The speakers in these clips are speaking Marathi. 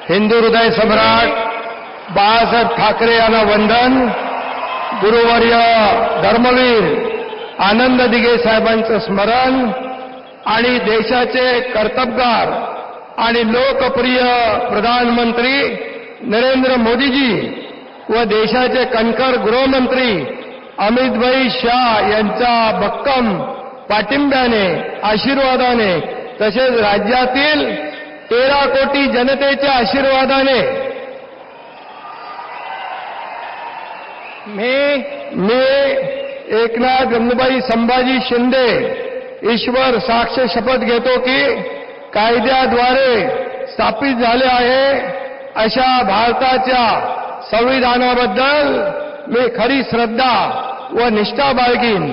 हिंदू हृदय सम्राट बाळासाहेब ठाकरे यांना वंदन. गुरुवर्य धर्मवीर आनंद दिघे साहेबांचं स्मरण आणि देशाचे कर्तबगार आणि लोकप्रिय प्रधानमंत्री नरेंद्र मोदीजी व देशाचे कणखर गृहमंत्री अमितभाई शाह यांच्या भक्कम पाठिंब्याने, आशीर्वादाने तसेच राज्यातील 13 कोटी जनतेच्या आशीर्वादाने मी एकनाथ गंगूबाई संभाजी शिंदे ईश्वर साक्ष शपथ घेतो की कायद्याद्वारे स्थापित झाले आहे अशा भारताच्या संविधानाबद्दल मी खरी श्रद्धा व निष्ठा बाळगीन.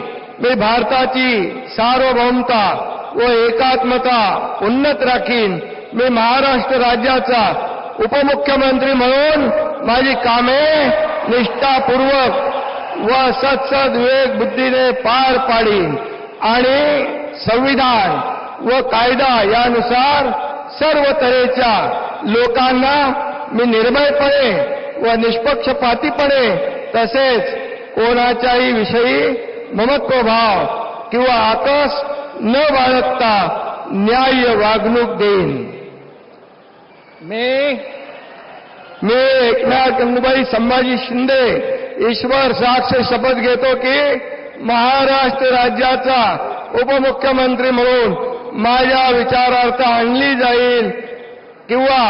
मी भारताची सार्वभौमता व एकात्मता उन्नत राखीन. मी महाराष्ट्र राज्याचा उपमुख्यमंत्री म्हणून माझी कामे निष्ठापूर्वक व सत्सद विवेक बुद्धीने पार पाडीन आणि संविधान व कायदा यानुसार सर्व तऱ्हेच्या लोकांना मी निर्भयपणे व निष्पक्षपातीपणे तसेच कोणाच्याही विषयी ममत्वभाव किंवा आकस न बाळगता न्याय्य वागणूक देईन. मी एकनाथ गंगूबाई संभाजी शिंदे ईश्वर साक्ष शपथ घेतो की महाराष्ट्र राज्याचा उपमुख्यमंत्री म्हणून माझ्या विचारार्थ आणली जाईल किंवा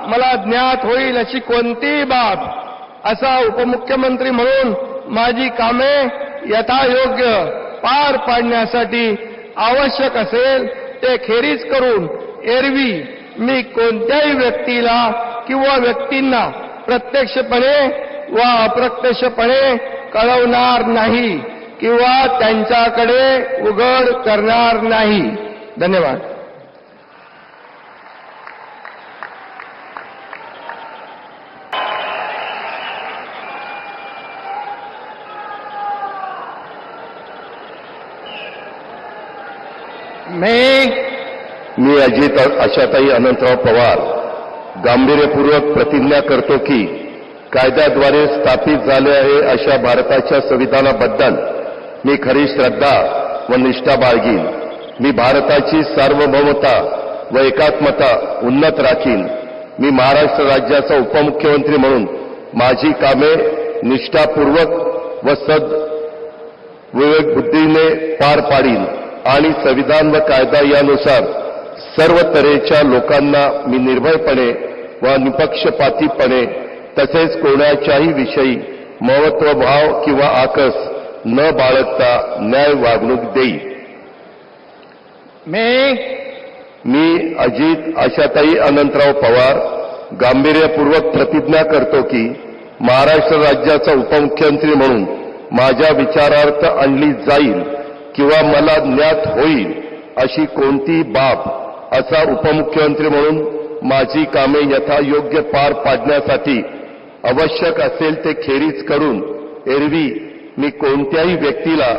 मला ज्ञात होईल अशी कोणतीही बाब असा उपमुख्यमंत्री म्हणून माझी कामे यथायोग्य पार पाडण्यासाठी आवश्यक असेल ते खेरीज करून एरवी मी कोणत्याही व्यक्तीला किंवा व्यक्तींना प्रत्यक्षपणे व अप्रत्यक्षपणे कळवणार नाही किंवा त्यांच्याकडे उघड करणार नाही. धन्यवाद. मी अजित आशाताई अनंतराव पवार गांभीर्यपूर्वक प्रतिज्ञा करतो की कायद्याद्वारे स्थापित झाले आहे अशा भारताच्या संविधानाबद्दल मी खरी श्रद्धा व निष्ठा बाळगीन. मी भारताची सार्वभौमता व एकात्मता उन्नत राखीन. मी महाराष्ट्र राज्याचा उपमुख्यमंत्री म्हणून माझी कामे निष्ठापूर्वक व सद विवेक बुद्धीने पार पाडीन आणि संविधान व कायदा यानुसार सर्व तऱ्हेच्या लोकांना मी निर्भयपणे व निपक्षपातीपणे तसेच कोणाच्याही विषयी महत्वभाव किंवा आकस न बाळगता न्याय वागणूक देईन. मी अजित आशाताई अनंतराव पवार गांभीर्यपूर्वक प्रतिज्ञा करतो की महाराष्ट्र राज्याचा उपमुख्यमंत्री म्हणून माझ्या विचारार्थ आणली जाईल किंवा मला ज्ञात होईल अशी कोणतीही बाब असा उपमुख्यमंत्री म्हणून माझी कामे यथायोग्य पार पाडण्यासाठी आवश्यक असेल ते खेरीज करून एरवी मी कोणत्याही व्यक्तीला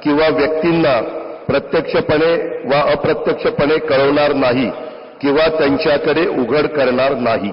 किंवा व्यक्तींना प्रत्यक्षपणे वा अप्रत्यक्षपणे कळवणार नाही किंवा त्यांच्याकडे उघड करणार नाही.